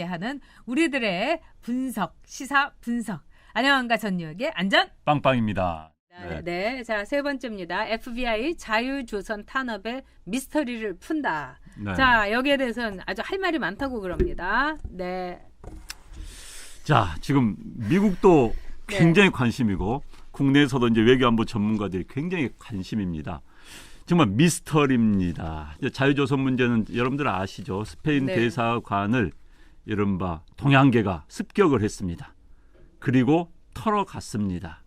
함께하는 우리들의 분석, 시사 분석. 안녕한가 전유혁의 안전 빵빵입니다. 네. 자, 세 번째입니다. FBI 자유조선 탄압의 미스터리를 푼다. 네. 자, 여기에 대해서는 아주 할 말이 많다고 그럽니다. 네. 자, 지금 미국도 굉장히 관심이고 국내에서도 이제 외교안보 전문가들이 굉장히 관심입니다. 정말 미스터리입니다. 이제 자유조선 문제는 여러분들 아시죠? 스페인 대사관을 이른바 동양계가 습격을 했습니다. 그리고 털어갔습니다.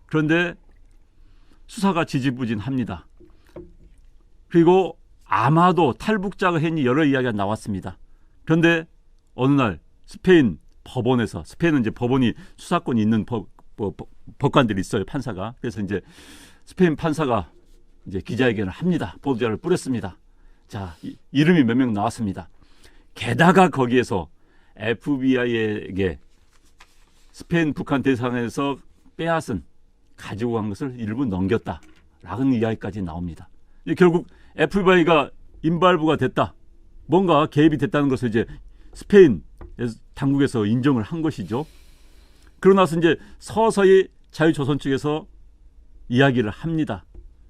그런데 수사가 지지부진합니다. 그리고 아마도 탈북자가 했니 여러 이야기가 나왔습니다. 그런데 어느 날 스페인 법원에서, 스페인은 이제 법원이 수사권이 있는 법관들이 있어요, 판사가. 그래서 이제 스페인 판사가 이제 기자회견을 합니다. 보도자를 뿌렸습니다. 자, 이름이 몇 명 나왔습니다. 게다가 거기에서 FBI에게 스페인 북한 대사관에서 빼앗은 가지고 간 것을 일부 넘겼다라는 이야기까지 나옵니다. 결국 FBI가 인발부가 됐다, 뭔가 개입이 됐다는 것을 이제 스페인 당국에서 인정을 한 것이죠. 그러고 나서 이제 서서히 자유조선 측에서 이야기를 합니다.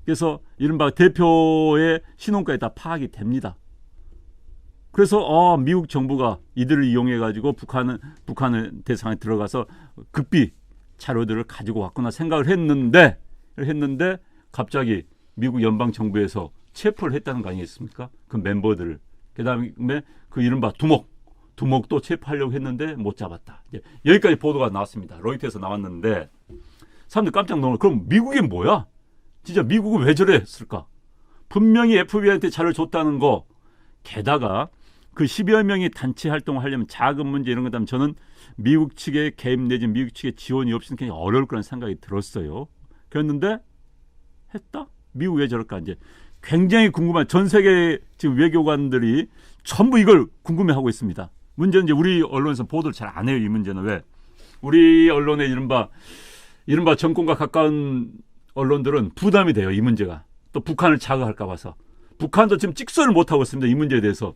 그래서 이른바 대표의 신원까지 다 파악이 됩니다. 그래서 미국 정부가 이들을 이용해 가지고 북한의 대상에 들어가서 극비 자료들을 가지고 왔구나 생각을 했는데 갑자기 미국 연방 정부에서 체포를 했다는 거 아니겠습니까? 그 멤버들을. 그다음에 그 이른바 두목도 체포하려고 했는데 못 잡았다. 여기까지 보도가 나왔습니다. 로이터에서 나왔는데 사람들 깜짝 놀라. 그럼 미국이 뭐야? 진짜 미국은 왜 저랬을까? 분명히 FBI한테 자료를 줬다는 거. 게다가 그 10여 명이 단체 활동을 하려면 자금 문제 이런 것 때문에 저는 미국 측의 개입 내지 미국 측의 지원이 없이는 굉장히 어려울 거라는 생각이 들었어요. 그랬는데 했다? 미국 왜 저럴까? 이제 굉장히 궁금한, 전 세계 지금 외교관들이 전부 이걸 궁금해하고 있습니다. 문제는 이제 우리 언론에서 보도를 잘 안 해요. 이 문제는 왜? 우리 언론의 이른바 정권과 가까운 언론들은 부담이 돼요. 이 문제가. 또 북한을 자극할까 봐서. 북한도 지금 찍소리를 못하고 있습니다. 이 문제에 대해서.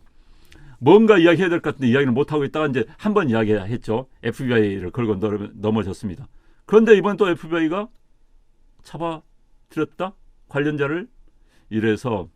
뭔가 이야기해야 될 것 같은데 이야기를 못하고 있다가 이제 한 번 이야기했죠. FBI를 걸고 넘어졌습니다. 그런데 이번 또 FBI가 잡아들였다? 관련자를. 이래서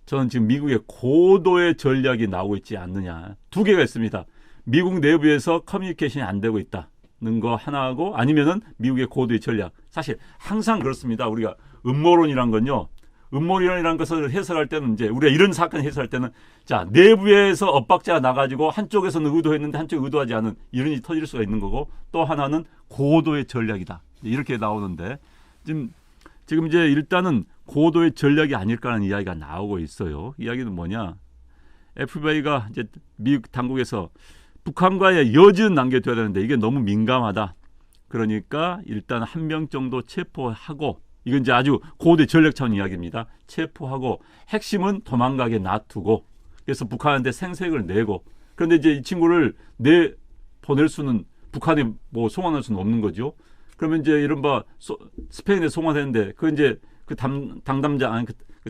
저는 지금 미국의 고도의 전략이 나오고 있지 않느냐. 두 개가 있습니다. 미국 내부에서 커뮤니케이션이 안 되고 있다는 거 하나하고, 아니면은 미국의 고도의 전략. 사실 항상 그렇습니다. 우리가 음모론이란 건요. 음모론이라는 것을 해석할 때는 이제 우리가 이런 사건을 해석할 때는 자, 내부에서 엇박자가 나가지고 한쪽에서는 의도했는데 한쪽이 의도하지 않은 이런 일이 터질 수가 있는 거고, 또 하나는 고도의 전략이다. 이렇게 나오는데 지금 이제 일단은 고도의 전략이 아닐까라는 이야기가 나오고 있어요. 이야기는 뭐냐? FBI가 이제 미국 당국에서 북한과의 여지는 남겨둬야 되는데 이게 너무 민감하다. 그러니까 일단 한 명 정도 체포하고, 이건 이제 아주 고도의 전략 차원 이야기입니다. 체포하고 핵심은 도망가게 놔두고, 그래서 북한한테 생색을 내고, 그런데 이제 이 친구를 보낼 수는, 북한에 뭐 송환할 수는 없는 거죠. 그러면 이제 이른바 스페인에 송환했는데 그 이제 그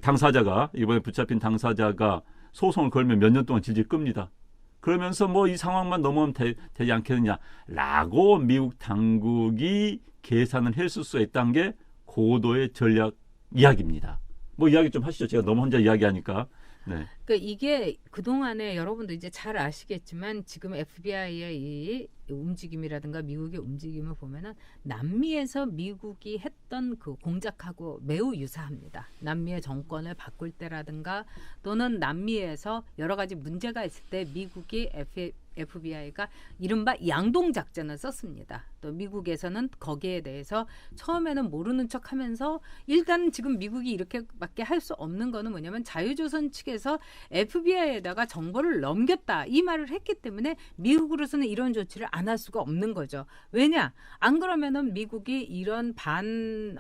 당사자가, 이번에 붙잡힌 당사자가 소송을 걸면 몇 년 동안 질질 끕니다. 그러면서 뭐 이 상황만 넘어오면 되지 않겠느냐라고 미국 당국이 계산을 했을 수 있다는 게 고도의 전략 이야기입니다. 뭐 이야기 좀 하시죠. 제가 너무 혼자 이야기하니까. 네. 그러니까 이게 그동안에 여러분도 이제 잘 아시겠지만 지금 FBI의 이 움직임이라든가 미국의 움직임을 보면은 남미에서 미국이 했던 그 공작하고 매우 유사합니다. 남미의 정권을 바꿀 때라든가 또는 남미에서 여러 가지 문제가 있을 때 미국이 FBI가 이른바 양동작전을 썼습니다. 또 미국에서는 거기에 대해서 처음에는 모르는 척하면서 일단 지금 미국이 이렇게밖에 할 수 없는 거는 뭐냐면 자유조선 측에서 FBI에다가 정보를 넘겼다 이 말을 했기 때문에 미국으로서는 이런 조치를 안 할 수가 없는 거죠. 왜냐? 안 그러면은 미국이 이런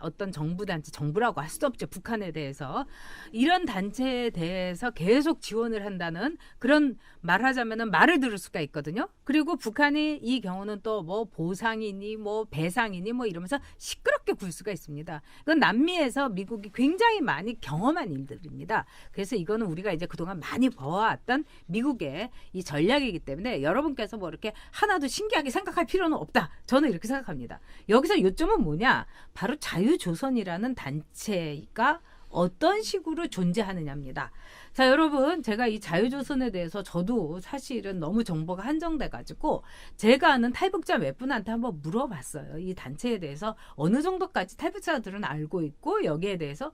어떤 정부 단체, 정부라고 할 수도 없죠. 북한에 대해서 이런 단체에 대해서 계속 지원을 한다는 그런 말하자면은 말을 들을 수가 있거든요. 그리고 북한이 이 경우는 또 뭐 보상이니 뭐 배상이니 뭐 이러면서 시끄럽게 굴 수가 있습니다. 그건 남미에서 미국이 굉장히 많이 경험한 일들입니다. 그래서 이거는 우리가 이제 그동안 많이 봐왔던 미국의 이 전략이기 때문에 여러분께서 뭐 이렇게 하나도 신기하게 생각할 필요는 없다. 저는 이렇게 생각합니다. 여기서 요점은 뭐냐? 바로 자유조선이라는 단체가 어떤 식으로 존재하느냐입니다. 자, 여러분, 제가 이 자유조선에 대해서 저도 사실은 너무 정보가 한정돼가지고 제가 아는 탈북자 몇 분한테 한번 물어봤어요. 이 단체에 대해서 어느 정도까지 탈북자들은 알고 있고 여기에 대해서.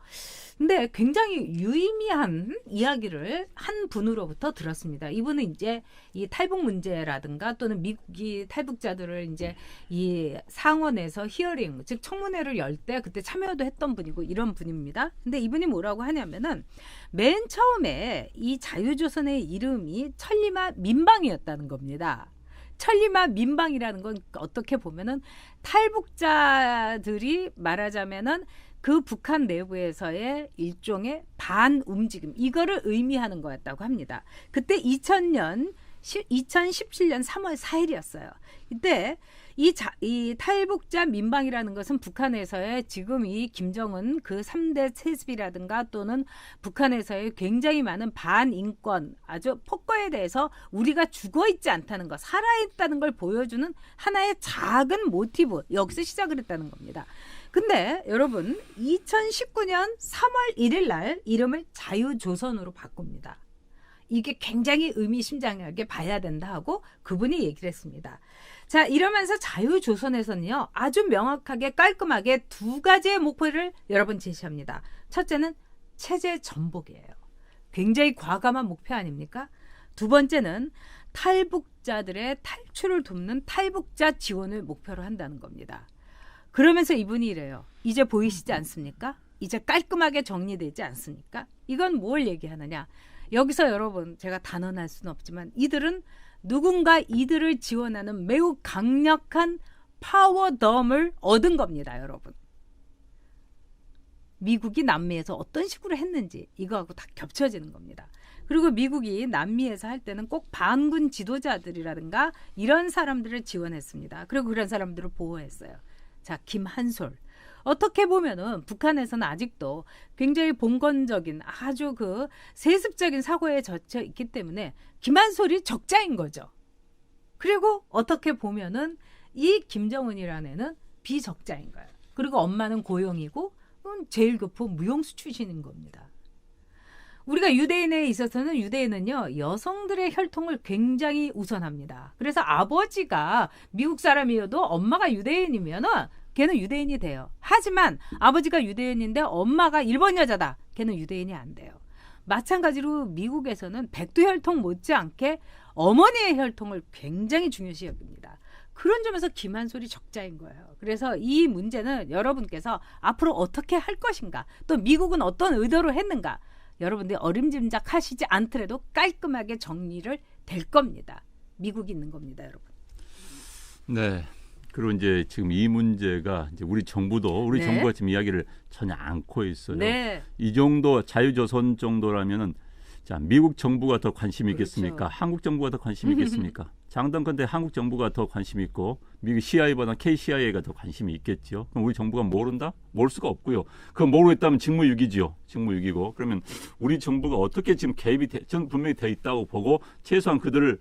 근데 굉장히 유의미한 이야기를 한 분으로부터 들었습니다. 이분은 이제 이 탈북 문제라든가 또는 미국이 탈북자들을 이제 이 상원에서 히어링, 즉 청문회를 열 때 그때 참여도 했던 분이고 이런 분입니다. 근데 이분이 뭐라고 하냐면은 맨 처음에 이 자유조선의 이름이 천리마 민방이었다는 겁니다. 천리마 민방이라는 건 어떻게 보면은 탈북자들이 말하자면은 그 북한 내부에서의 일종의 반 움직임, 이거를 의미하는 거였다고 합니다. 그때 2017년 3월 4일이었어요. 이때 이 탈북자 민방이라는 것은 북한에서의 지금 이 김정은 그 3대 세습이라든가 또는 북한에서의 굉장히 많은 반인권, 아주 폭거에 대해서 우리가 죽어있지 않다는 것, 살아있다는 걸 보여주는 하나의 작은 모티브, 여기서 시작을 했다는 겁니다. 근데 여러분 2019년 3월 1일 날 이름을 자유조선으로 바꿉니다. 이게 굉장히 의미심장하게 봐야 된다 하고 그분이 얘기를 했습니다. 자, 이러면서 자유조선에서는요, 아주 명확하게 깔끔하게 두 가지의 목표를 여러분 제시합니다. 첫째는 체제 전복이에요. 굉장히 과감한 목표 아닙니까? 두 번째는 탈북자들의 탈출을 돕는 탈북자 지원을 목표로 한다는 겁니다. 그러면서 이분이 이래요. 이제 보이시지 않습니까? 이제 깔끔하게 정리되지 않습니까? 이건 뭘 얘기하느냐? 여기서 여러분, 제가 단언할 수는 없지만 이들은 누군가 이들을 지원하는 매우 강력한 파워덤을 얻은 겁니다, 여러분. 미국이 남미에서 어떤 식으로 했는지 이거하고 다 겹쳐지는 겁니다. 그리고 미국이 남미에서 할 때는 꼭 반군 지도자들이라든가 이런 사람들을 지원했습니다. 그리고 그런 사람들을 보호했어요. 자, 김한솔. 어떻게 보면은 북한에서는 아직도 굉장히 봉건적인 아주 그 세습적인 사고에 젖혀 있기 때문에 김한솔이 적자인 거죠. 그리고 어떻게 보면은 이 김정은이라는 애는 비적자인 거예요. 그리고 엄마는 고용이고 제일교포 무용수 출신인 겁니다. 우리가 유대인에 있어서는 유대인은요, 여성들의 혈통을 굉장히 우선합니다. 그래서 아버지가 미국 사람이어도 엄마가 유대인이면은 걔는 유대인이 돼요. 하지만 아버지가 유대인인데 엄마가 일본 여자다. 걔는 유대인이 안 돼요. 마찬가지로 미국에서는 백두 혈통 못지않게 어머니의 혈통을 굉장히 중요시 여깁니다. 그런 점에서 김한솔이 적자인 거예요. 그래서 이 문제는 여러분께서 앞으로 어떻게 할 것인가, 또 미국은 어떤 의도로 했는가, 여러분들이 어림짐작하시지 않더라도 깔끔하게 정리를 될 겁니다. 미국이 있는 겁니다, 여러분. 네. 그리고 이제 지금 이 문제가 이제 우리 정부도 네. 정부가 지금 이야기를 전혀 않고 있어요. 네. 이 정도 자유조선 정도라면은 자, 미국 정부가 더 관심이 있겠습니까? 그렇죠. 한국 정부가 더 관심이 있겠습니까? 장담컨대 한국 정부가 더 관심이 있고 미국 CIA보다 KCIA가 더 관심이 있겠죠. 그럼 우리 정부가 모른다? 모를 수가 없고요. 그건 모르겠다면 직무유기죠. 직무유기고. 그러면 우리 정부가 어떻게 지금 개입이 전 분명히 돼 있다고 보고 최소한 그들을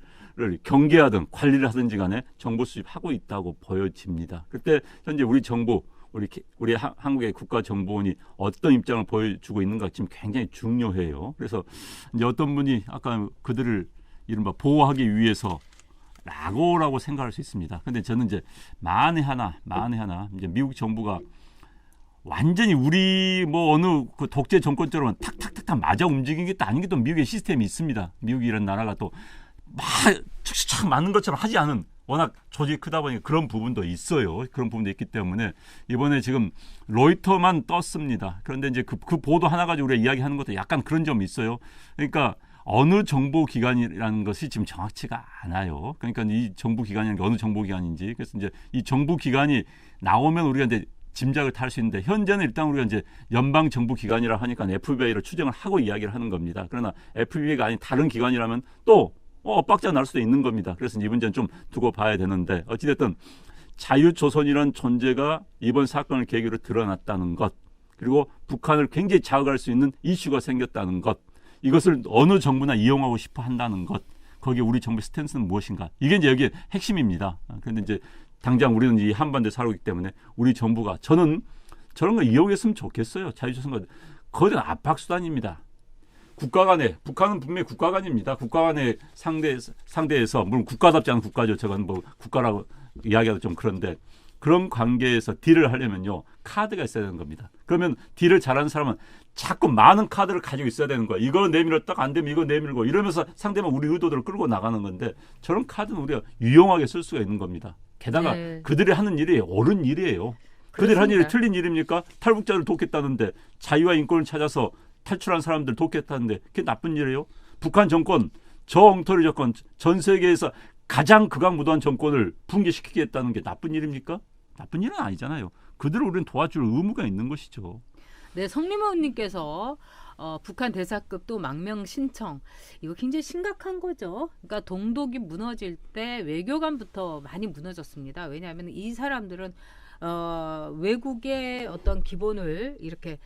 경계하든 관리를 하든지 간에 정보 수집하고 있다고 보여집니다. 그때 현재 우리 정부, 우리 한국의 국가정보원이 어떤 입장을 보여주고 있는가 지금 굉장히 중요해요. 그래서 이제 어떤 분이 아까 그들을 이른바 보호하기 위해서 라고 생각할 수 있습니다. 근데 저는 이제 만에 하나 이제 미국 정부가 완전히 우리 뭐 어느 그 독재 정권처럼 탁탁탁탁 맞아 움직이는 게 또 아닌 게 또 미국의 시스템이 있습니다. 미국이 이런 나라가 또 막 착착 맞는 것처럼 하지 않은 워낙 조직이 크다 보니까 그런 부분도 있어요. 그런 부분도 있기 때문에 이번에 지금 로이터만 떴습니다. 그런데 이제 그 보도 하나 가지고 우리가 이야기하는 것도 약간 그런 점이 있어요. 그러니까 어느 정보기관이라는 것이 지금 정확치가 않아요. 그러니까 이 정부기관이라는 게 어느 정보기관인지. 그래서 이제 이 정부기관이 나오면 우리가 이제 짐작을 탈 수 있는데 현재는 일단 우리가 이제 연방정부기관이라 하니까 FBI를 추정을 하고 이야기를 하는 겁니다. 그러나 FBI가 아닌 다른 기관이라면 또 엇박자 날 수도 있는 겁니다. 그래서 이 문제는 좀 두고 봐야 되는데 어찌됐든 자유조선이라는 존재가 이번 사건을 계기로 드러났다는 것, 그리고 북한을 굉장히 자극할 수 있는 이슈가 생겼다는 것, 이것을 어느 정부나 이용하고 싶어 한다는 것, 거기에 우리 정부의 스탠스는 무엇인가, 이게 이제 여기에 핵심입니다. 그런데 이제 당장 우리는 이 한반도에 살고 있기 때문에 우리 정부가, 저는 저런 거 이용했으면 좋겠어요. 자유조선과 거대한 압박수단입니다. 국가 간에, 북한은 분명히 국가 간입니다. 국가 간의 상대에서, 물론 국가답지 않은 국가죠. 저건 뭐 국가라고 이야기하도 좀 그런데, 그런 관계에서 딜을 하려면요, 카드가 있어야 되는 겁니다. 그러면 딜을 잘하는 사람은 자꾸 많은 카드를 가지고 있어야 되는 거야. 이거 내밀었다가 안 되면 이거 내밀고 이러면서 상대방 우리 의도들을 끌고 나가는 건데, 저런 카드는 우리가 유용하게 쓸 수가 있는 겁니다. 게다가 네. 그들이 하는 일이 옳은 일이에요. 그들이 하는 일이 틀린 일입니까? 탈북자를 돕겠다는데, 자유와 인권을 찾아서 탈출한 사람들 돕겠다는데 그게 나쁜 일이에요? 북한 정권, 저 엉터리 정권, 전 세계에서 가장 극악무도한 정권을 붕괴시키겠다는 게 나쁜 일입니까? 나쁜 일은 아니잖아요. 그들을 우리는 도와줄 의무가 있는 것이죠. 네, 성림호님께서 북한 대사급 또 망명 신청, 이거 굉장히 심각한 거죠. 그러니까 동독이 무너질 때 외교관부터 많이 무너졌습니다. 왜냐하면 이 사람들은 외국의 어떤 기본을 이렇게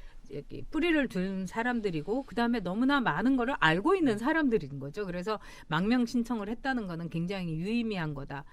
뿌리를 둔 사람들이고, 그 다음에 너무나 많은 거를 알고 있는 사람들인 거죠. 그래서 망명 신청을 했다는 거는 굉장히 유의미한 거다.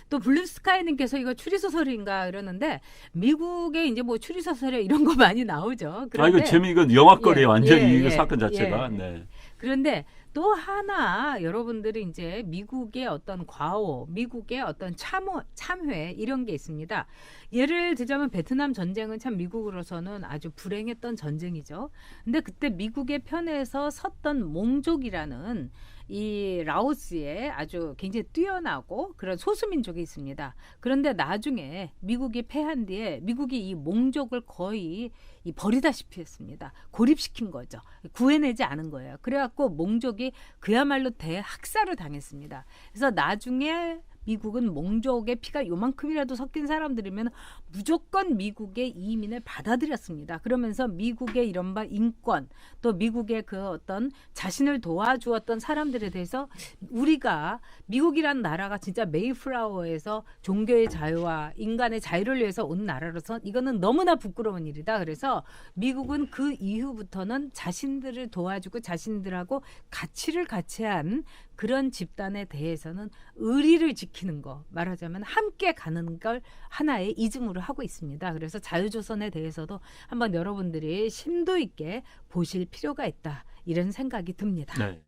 또 블루스카이님께서 이거 추리소설인가 이러는데, 미국에 이제 뭐 추리소설에 이런 거 많이 나오죠. 그런데, 이거 이건 영화거리예요. 완전히 이거 예, 사건 자체가. 예. 네. 그런데 또 하나 여러분들이 이제 미국의 어떤 과오, 미국의 어떤 참회 이런 게 있습니다. 예를 들자면 베트남 전쟁은 참 미국으로서는 아주 불행했던 전쟁이죠. 근데 그때 미국의 편에서 섰던 몽족이라는 이 라오스에 아주 굉장히 뛰어나고 그런 소수민족이 있습니다. 그런데 나중에 미국이 패한 뒤에 미국이 이 몽족을 거의 버리다시피 했습니다. 고립시킨 거죠. 구해내지 않은 거예요. 그래갖고 몽족이 그야말로 대학살을 당했습니다. 그래서 나중에 미국은 몽족의 피가 요만큼이라도 섞인 사람들이면 무조건 미국의 이민을 받아들였습니다. 그러면서 미국의 이른바 인권, 또 미국의 그 어떤 자신을 도와주었던 사람들에 대해서, 우리가 미국이란 나라가 진짜 메이플라워에서 종교의 자유와 인간의 자유를 위해서 온 나라로서 이거는 너무나 부끄러운 일이다. 그래서 미국은 그 이후부터는 자신들을 도와주고 자신들하고 가치를 같이 한 그런 집단에 대해서는 의리를 지키는 거, 말하자면 함께 가는 걸 하나의 이즘으로 하고 있습니다. 그래서 자유조선에 대해서도 한번 여러분들이 심도 있게 보실 필요가 있다, 이런 생각이 듭니다. 네.